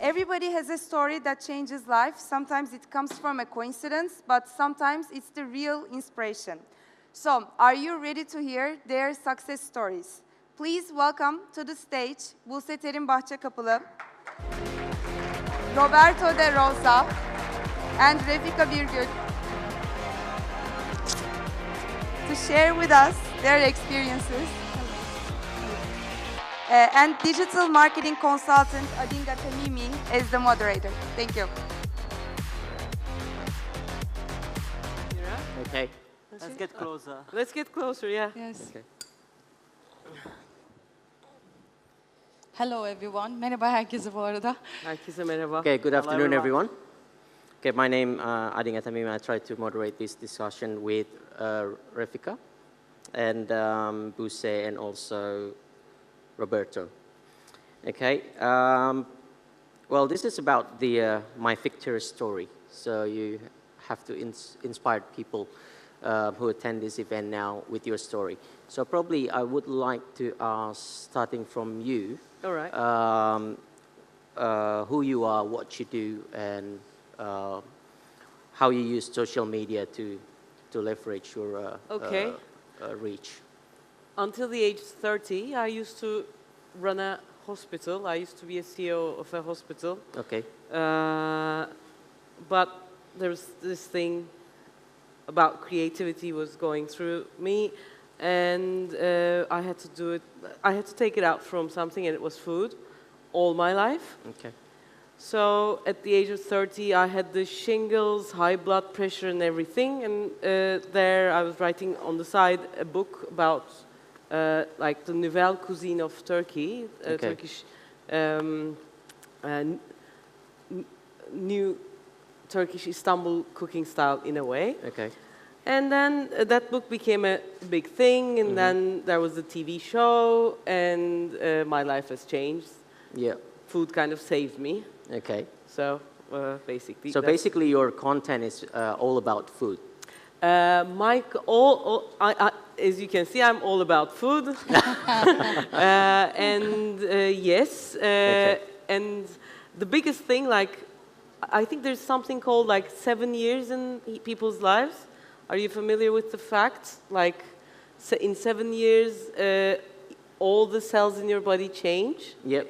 Everybody has a story that changes life. Sometimes it comes from a coincidence, but sometimes it's the real inspiration. So, are you ready to hear their success stories? Please welcome to the stage Buse Terim Bahçekapılı, Roberto De Rosa, and Refika Birgül to share with us their experiences. And digital marketing consultant Adinga Tamimi as the moderator. Thank you. Okay. Let's get closer. Let's get closer, yeah. Yes. Okay. Hello everyone. Merhaba herkese bu arada. Herkese merhaba. Okay, good afternoon, everyone. everyone. Okay, my name Adinga Tamimi. I try to moderate this discussion with Refika and Buse and also Roberto. Okay, well, this is about the my victory story. So you have to inspire people who attend this event now with your story. So probably I would like to ask, starting from you, All right. who you are, what you do, and how you use social media to leverage your Okay. Reach. Until the age of 30, I used to run a hospital. I used to be a CEO of a hospital. Okay. But there was this thing about creativity was going through me, and I had to do it. I had to take it out from something, and it was food, all my life. Okay. So at the age of 30, I had the shingles, high blood pressure, and everything. And there, I was writing on the side a book about like the nouvelle cuisine of Turkey, Okay. Turkish new Turkish Istanbul cooking style in a way. Okay. And then that book became a big thing, and then there was a TV show, and my life has changed. Yeah. Food kind of saved me. Okay. So basically. So basically, your content is all about food. As you can see, I'm all about food. And yes, Okay. and the biggest thing, like, I think there's something called like 7 years in people's lives. Are you familiar with the fact? Like, in 7 years, all the cells in your body change. Yep.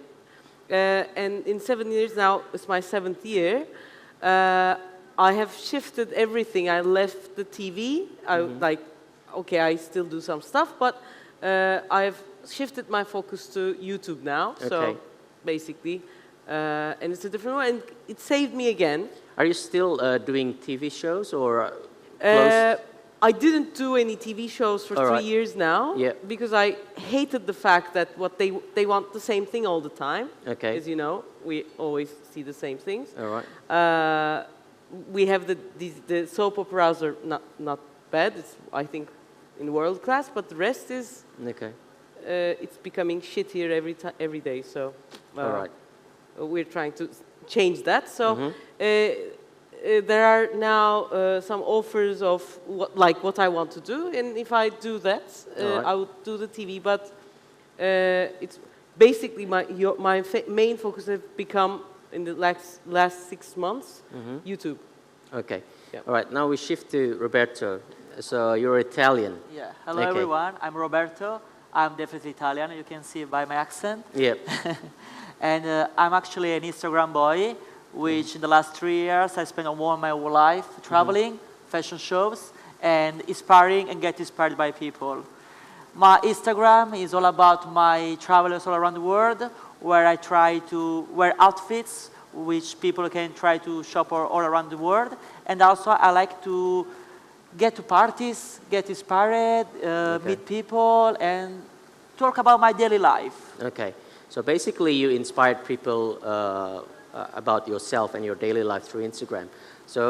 And in 7 years now, it's my 7th year. I have shifted everything. I left the TV. Like, okay, I still do some stuff, but I've shifted my focus to YouTube now. Okay. So basically, and it's a different one. And it saved me again. Are you still doing TV shows or close? I didn't do any TV shows for All 3 right. years now, Yeah. because I hated the fact that they want the same thing all the time. Okay. As you know, we always see the same things. All right. We have the soap operas are not bad. It's, I think, in world class, but the rest is Okay. it's becoming shittier every day. So All right. we're trying to change that. So. There are now some offers of what I want to do, and if I do that, Right. I would do the TV. But it's basically my main focus has become in the last 6 months YouTube. Okay. Yeah. All right. Now we shift to Roberto. So you're Italian. Yeah. Hello, Okay. everyone. I'm Roberto. I'm definitely Italian. You can see by my accent. Yep. And I'm actually an Instagram boy, which in the last 3 years I spent almost my whole life traveling, fashion shows, and inspiring and get inspired by people. My Instagram is all about my travels all around the world, where I try to wear outfits which people can try to shop all around the world. And also I like to get to parties, get inspired, meet people, and talk about my daily life. Okay. So basically, you inspired people about yourself and your daily life through Instagram. So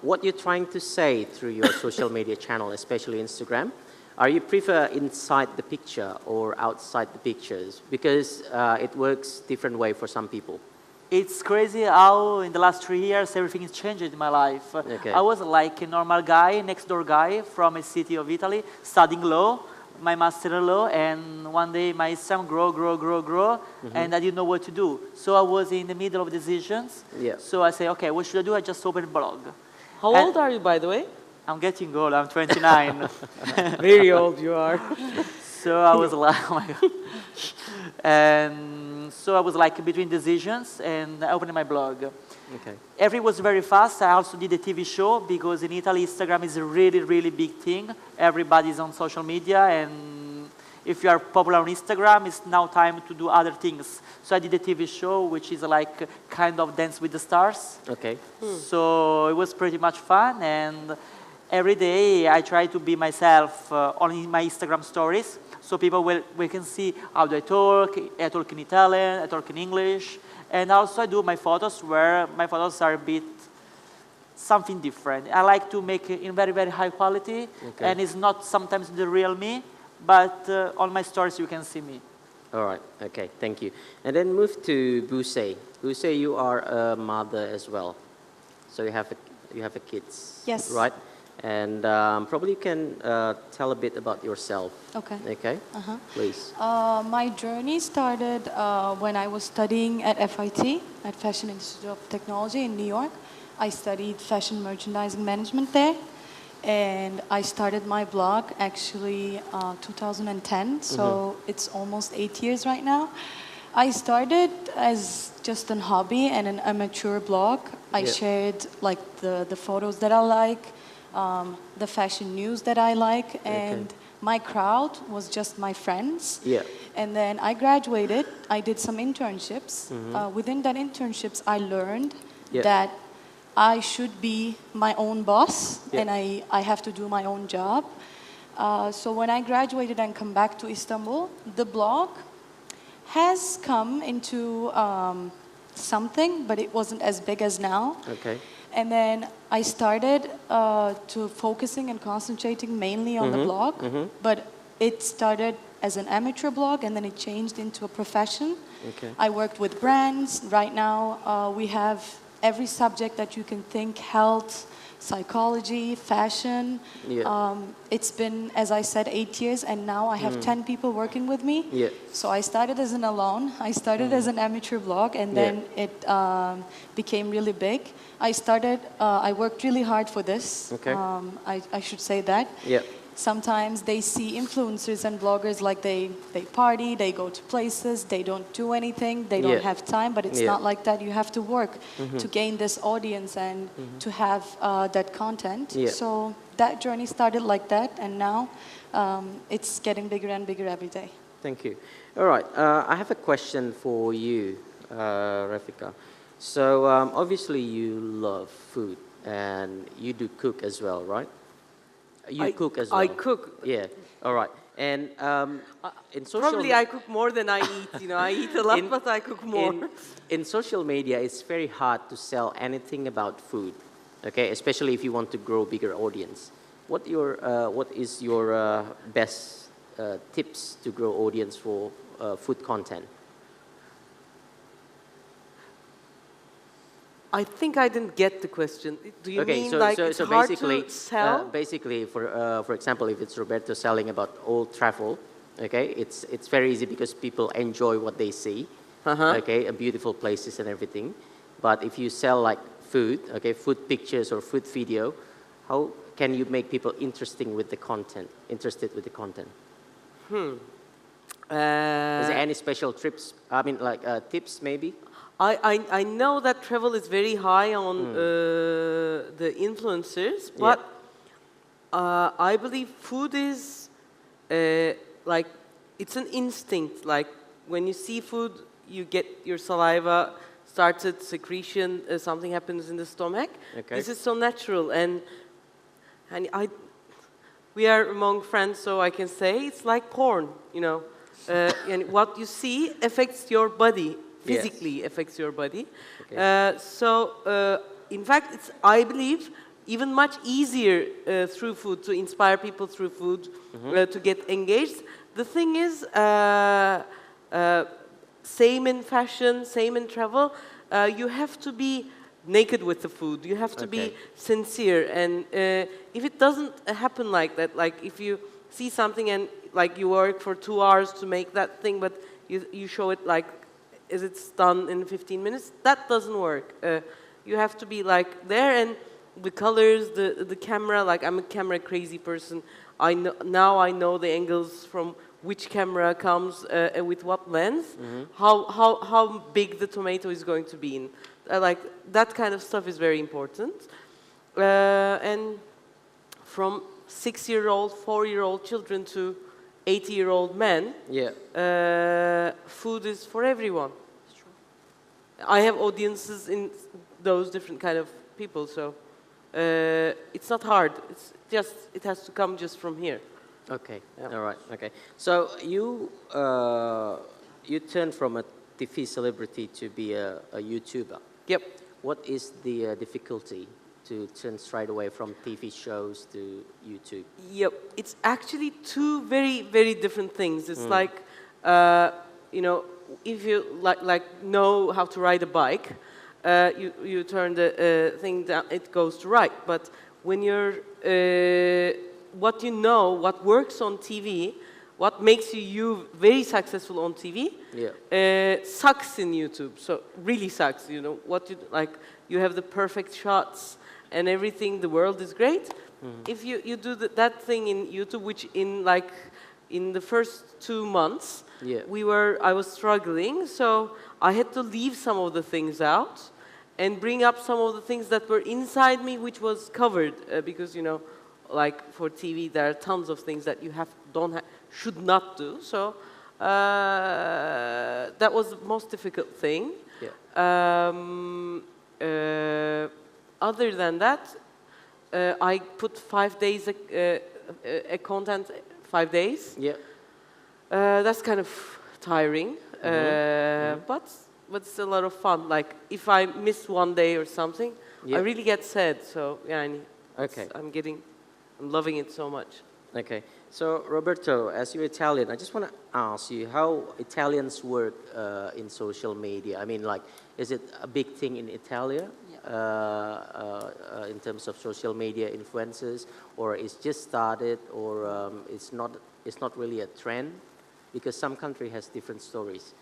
what you're trying to say through your social media channel, especially Instagram, are you prefer inside the picture or outside the pictures? Because it works different way for some people. It's crazy how in the last 3 years everything has changed in my life. Okay. I was like a normal guy, next door guy from a city of Italy, studying law. my master-in-law, and one day my Instagram grow, and I didn't know what to do. So I was in the middle of decisions. Yeah. So I say, okay, what should I do? I just opened a blog. How And- old are you, by the way? I'm getting old, I'm 29. Very old you are. So I was like, oh my God. And so I was like between decisions, and I opened my blog. Okay. Everything was very fast. I also did a TV show because in Italy, Instagram is a really, really big thing. Everybody's on social media, and if you are popular on Instagram, it's now time to do other things. So I did a TV show, which is like kind of Dance with the Stars. Okay. So it was pretty much fun, and every day I try to be myself on my Instagram stories, so people we can see how do I talk in Italian, I talk in English, and also I do my photos where my photos are a bit something different. I like to make it in very, very high quality, and it's not sometimes the real me, but on my stories you can see me. All right. Okay. Thank you. And then move to Buse. Buse, you are a mother as well, so you have a kids. Yes. Right. And probably you can tell a bit about yourself. Okay. Okay. Please. My journey started when I was studying at FIT, at Fashion Institute of Technology in New York. I studied fashion merchandising management there. And I started my blog actually 2010, so it's almost 8 years right now. I started as just a hobby and an amateur blog. I shared like the photos that I like, the fashion news that I like, and my crowd was just my friends. Yeah. And then I graduated, I did some internships. Within that internships, I learned that I should be my own boss, and I have to do my own job. So when I graduated and come back to Istanbul, the blog has come into something, but it wasn't as big as now. Okay. And then I started to focusing and concentrating mainly on the blog, but it started as an amateur blog, and then it changed into a profession. Okay. I worked with brands. Right now, we have every subject that you can think: health, psychology, fashion. It's been, as I said, 8 years, and now I have 10 people working with me. So I started as an alone. I started as an amateur blog, and then it became really big. I worked really hard for this. Okay. I should say that. Sometimes they see influencers and bloggers like they party, they go to places, they don't do anything, they don't have time, but it's not like that. You have to work to gain this audience and to have that content. So that journey started like that, and now it's getting bigger and bigger every day. Thank you. All right. I have a question for you, Refika. So obviously you love food and you do cook as well, right? You cook as well. I cook. Yeah. All right. And in social Probably I cook more than I eat. You know, I eat a lot, but I cook more. In social media, it's very hard to sell anything about food. Okay, especially if you want to grow bigger audience. What is your best tips to grow audience for food content? I think I didn't get the question. Do you mean so, like so, it's so hard basically, to sell? Basically, for example, if it's Roberto selling about old travel, okay, it's very easy because people enjoy what they see, okay, beautiful places and everything. But if you sell like food, okay, food pictures or food video, how can you make people interested with the content? Is there any special tips? I mean, like tips maybe? I know that travel is very high on the influencers, but I believe food is like, it's an instinct. Like when you see food, you get your saliva started, secretion, something happens in the stomach. Okay. This is so natural, and we are among friends, so I can say it's like porn, you know. And what you see affects your body. Physically affects your body. Okay. In fact, it's, I believe, even much easier through food to inspire people through food to get engaged. The thing is, same in fashion, same in travel, you have to be naked with the food. You have to be sincere. And if it doesn't happen like that, like if you see something and like you work for 2 hours to make that thing, but you show it like as it's done in 15 minutes. That doesn't work. You have to be like there, and the colors, the camera. Like I'm a camera crazy person. Now I know the angles from which camera comes with what lens, how big the tomato is going to be in. Like that kind of stuff is very important. And from 6-year-old, 4-year-old children to 80-year-old men, food is for everyone. I have audiences in those different kind of people, so it's not hard. It's just, it has to come just from here. Okay, all right, okay. So you turned from a TV celebrity to be a YouTuber. Yep. What is the difficulty to turn straight away from TV shows to YouTube? Yep, it's actually two very, very different things. It's like, you know, if you know how to ride a bike, you turn the thing down, it goes to right. But when you're, what you know, what works on TV, what makes you very successful on TV, sucks in YouTube. So really sucks. You know what you like. You have the perfect shots and everything. The world is great. If you do that thing in YouTube, which in the first 2 months, I was struggling. So I had to leave some of the things out and bring up some of the things that were inside me, which was covered because you know. Like for TV, there are tons of things that you should not do. So that was the most difficult thing. Other than that, I put 5 days a content 5 days. That's kind of tiring, but it's a lot of fun. Like if I miss 1 day or something, I really get sad. So yeah, I'm loving it so much. Okay. So, Roberto, as you're Italian, I just want to ask you how Italians work in social media. I mean, like, is it a big thing in Italy in terms of social media influencers, or it's just started, or it's not really a trend? Because some country has different stories.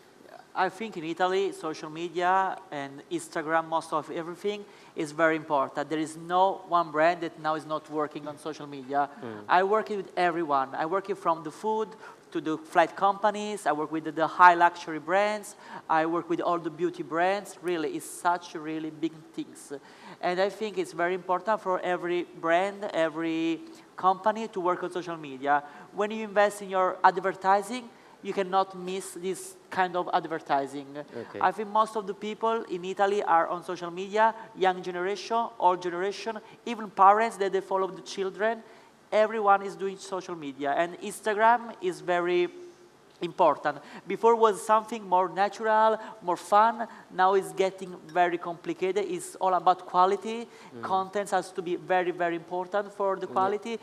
I think in Italy, social media and Instagram, most of everything is very important. There is no one brand that now is not working on social media. I work with everyone. I work from the food to the flight companies. I work with the high luxury brands. I work with all the beauty brands. Really, it's such really big things. And I think it's very important for every brand, every company to work on social media. When you invest in your advertising, you cannot miss this kind of advertising. Okay. I think most of the people in Italy are on social media, young generation, old generation, even parents that they follow the children. Everyone is doing social media, and Instagram is very important. Before was something more natural, more fun. Now it's getting very complicated. It's all about quality. Content has to be very, very important for the quality.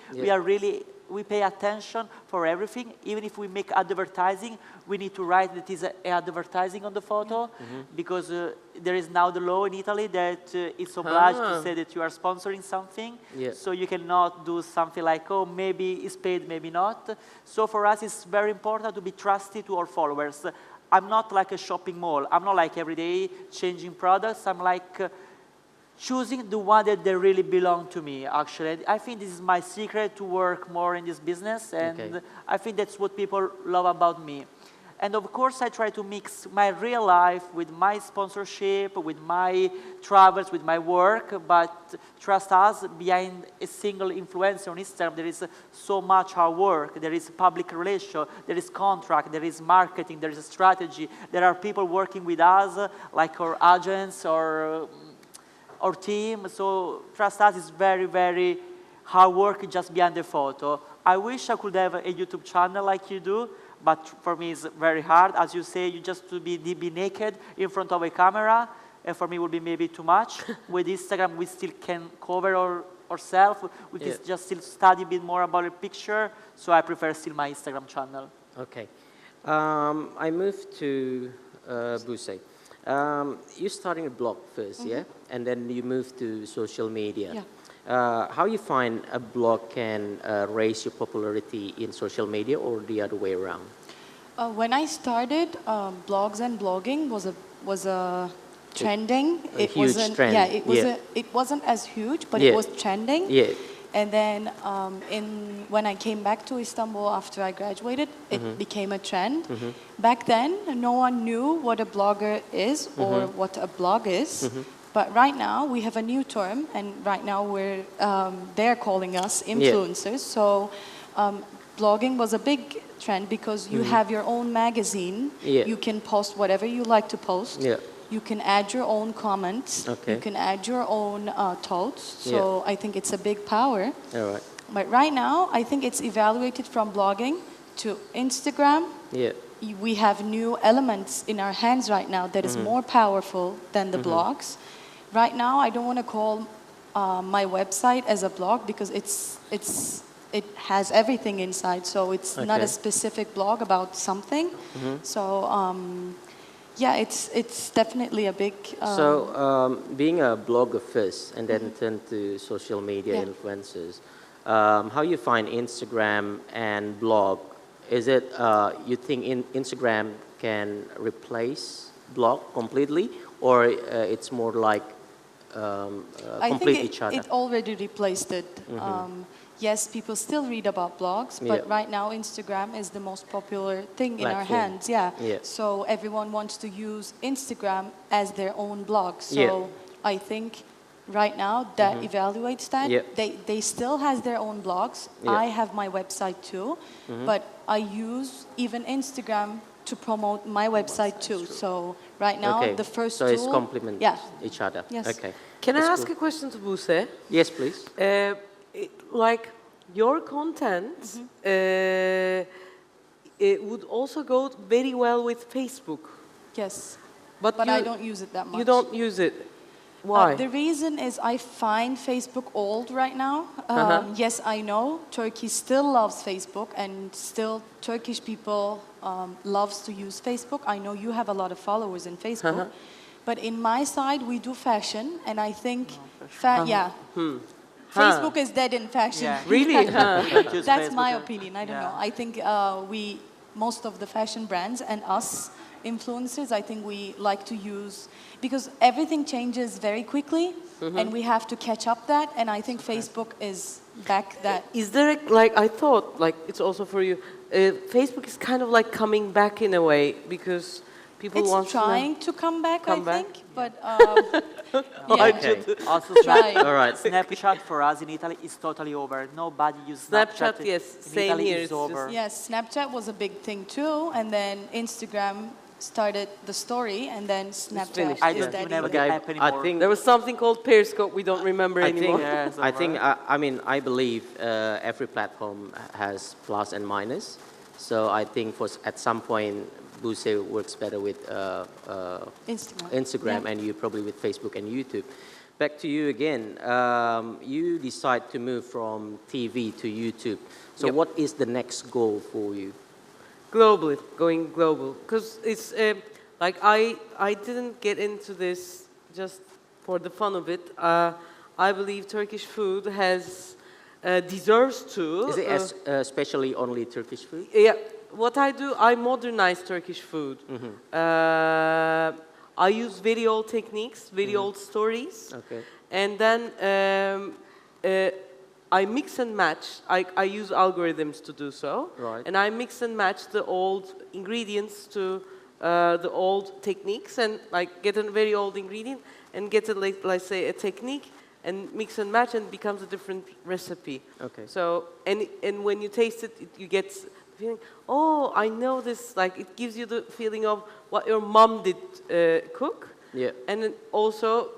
We pay attention for everything. Even if we make advertising, we need to write that is advertising on the photo, because there is now the law in Italy that it's obliged to say that you are sponsoring something. So you cannot do something like, oh, maybe it's paid, maybe not. So for us, it's very important to be trusted to our followers. I'm not like a shopping mall. I'm not like every day changing products. I'm like choosing the one that they really belong to me, actually. I think this is my secret to work more in this business, and I think that's what people love about me. And of course, I try to mix my real life with my sponsorship, with my travels, with my work, but trust us, behind a single influencer on Instagram, there is so much hard work. There is public relations, there is contract, there is marketing, there is a strategy. There are people working with us, like our agents or our team. So trust us, it's very, very hard work just behind the photo. I wish I could have a YouTube channel like you do, but for me it's very hard. As you say, you just to be naked in front of a camera, and for me it would be maybe too much. With Instagram, we still can cover ourselves. We can just still study a bit more about a picture, so I prefer still my Instagram channel. Okay. I moved to Buse. You're starting a blog first, and then you moved to social media. How you find a blog can raise your popularity in social media or the other way around? When I started, blogs and blogging was a trending. A huge trend. Yeah, it was Yeah. it wasn't as huge, but Yeah. it was trending. Yeah. And then when I came back to Istanbul after I graduated, it became a trend. Back then, no one knew what a blogger is or what a blog is. But right now, we have a new term, and right now they're calling us influencers. So blogging was a big trend because you have your own magazine. Yeah. You can post whatever you like to post. Yeah. You can add your own comments. Okay. You can add your own thoughts. So I think it's a big power. All right. But right now, I think it's evaluated from blogging to Instagram. Yeah. We have new elements in our hands right now that is more powerful than the blogs. Right now, I don't want to call my website as a blog because it has everything inside. So it's not Okay. a specific blog about something. So yeah, it's definitely a big. So, being a blogger first and then turn to social media Yeah. influencers, how you find Instagram and blog? Is it you think Instagram can replace blog completely, or it's more like I complete think each other? it already replaced it. Yes, people still read about blogs, but Yeah. right now Instagram is the most popular thing in our Platform. hands. Yeah. Yeah. So everyone wants to use Instagram as their own blog. So Yeah. I think right now that evaluates that. Yeah. They still has their own blogs. Yeah. I have my website too, but I use even Instagram to promote my website too. So right now Okay. the first so tool. it's complement Yeah. each other. Yes. Okay. Can I That's ask cool. a question to Buse? Yes, please. Like your content, it would also go very well with Facebook. Yes. But But you, I don't use it that much. You don't use it. Why? The reason is I find Facebook old right now. Yes, I know Turkey still loves Facebook, and still Turkish people loves to use Facebook. I know you have a lot of followers in Facebook, but in my side we do fashion, and I think, Facebook is dead in fashion. Yeah. Really? Huh? We don't use That's Facebook. my opinion. I don't know. I think most of the fashion brands and us influencers, I think we like to use, because everything changes very quickly and we have to catch up that, and I think Facebook is back that. Is there, like, I thought, like, it's also for you, Facebook is kind of like coming back in a way because people want It's trying to come back, I back? think, but Okay. Also, Try. All right. Snapchat for us in Italy is totally over. Nobody uses Snapchat. Snapchat, yes, In same Italy here, it's it's just- over. Yes, Snapchat was a big thing too, and then Instagram started the story, and then Snapchat finished, I is don't dead. even have Okay, the app I anymore. think There was something called Periscope we don't remember I think, anymore. Yeah, it's I think, over. I mean, I believe every platform has plus and minus. So I think at some point, Buse works better with Instagram, Yeah. and you probably with Facebook and YouTube. Back to you again. You decide to move from TV to YouTube. So Yep. what is the next goal for you? Globally, going global. Because it's like I didn't get into this just for the fun of it. I believe Turkish food has deserves to. Is it especially only Turkish food? Yeah, what I do, I modernize Turkish food. I use very old techniques, very old stories. Okay. And then I mix and match. I use algorithms to do so. Right. And I mix and match the old ingredients to the old techniques, and like get a very old ingredient and get a, like, let's say, a technique, and mix and match, and it becomes a different recipe. Okay. So, and when you taste it, you get the feeling, oh, I know this, like it gives you the feeling of what your mom did cook. Yeah. And then also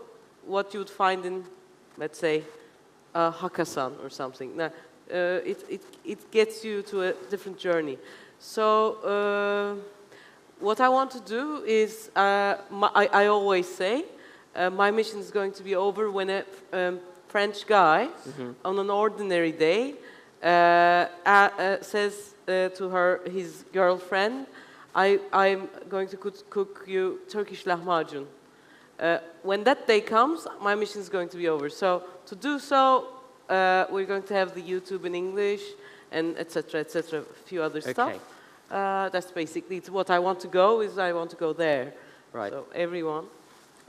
what you would find in, let's say, Hakkasan or something. Now, it gets you to a different journey. So what I want to do is, I always say, my mission is going to be over when a French guy on an ordinary day says to his girlfriend, I'm going to cook you Turkish lahmacun. When that day comes, my mission is going to be over. So to do so, we're going to have the YouTube in English and etc., etc., a few other stuff. That's basically what I want to go is I want to go there. Right. So everyone.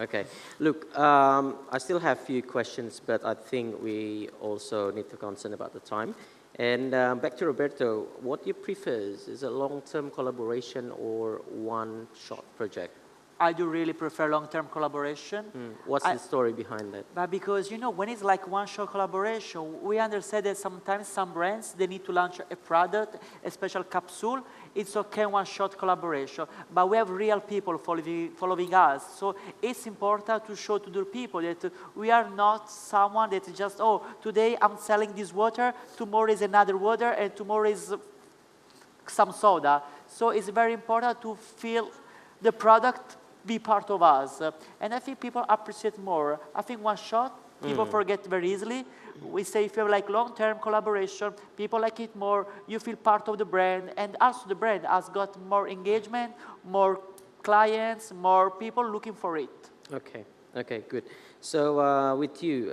Okay. Look, I still have a few questions, but I think we also need to concern about the time. And back to Roberto, what do you prefer? Is it a long-term collaboration or one-shot project? I do really prefer long-term collaboration. What's the story behind that? But because, you know, when it's like one-shot collaboration, we understand that sometimes some brands, they need to launch a product, a special capsule. It's okay, one-shot collaboration. But we have real people following us. So it's important to show to the people that we are not someone that just, oh, today I'm selling this water, tomorrow is another water, and tomorrow is some soda. So it's very important to feel the product be part of us. And I think people appreciate more. I think one shot, people forget very easily. We say if you have like long-term collaboration, people like it more, you feel part of the brand, and also the brand has got more engagement, more clients, more people looking for it. Okay, okay, good. So with you,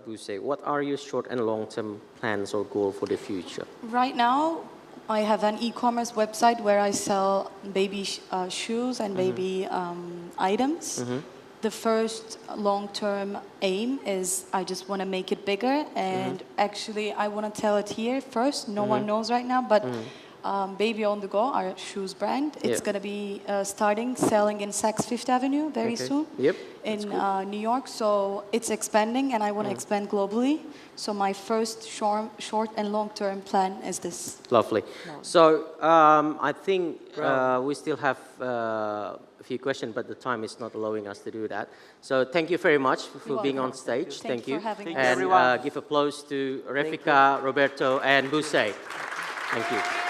Buse, what are your short and long-term plans or goals for the future? Right now, I have an e-commerce website where I sell baby shoes and baby items. The first long-term aim is I just want to make it bigger, and actually I want to tell it here first. No one knows right now, but Baby on the Go, our shoes brand, it's going to be starting selling in Saks Fifth Avenue very soon in New York. So it's expanding, and I want to expand globally. So my first short and long-term plan is this. Lovely. So I think we still have a few questions, but the time is not allowing us to do that. So thank you very much for being on stage. Thank you for having us. And give applause to Refika, Roberto, and Buse. Thank you.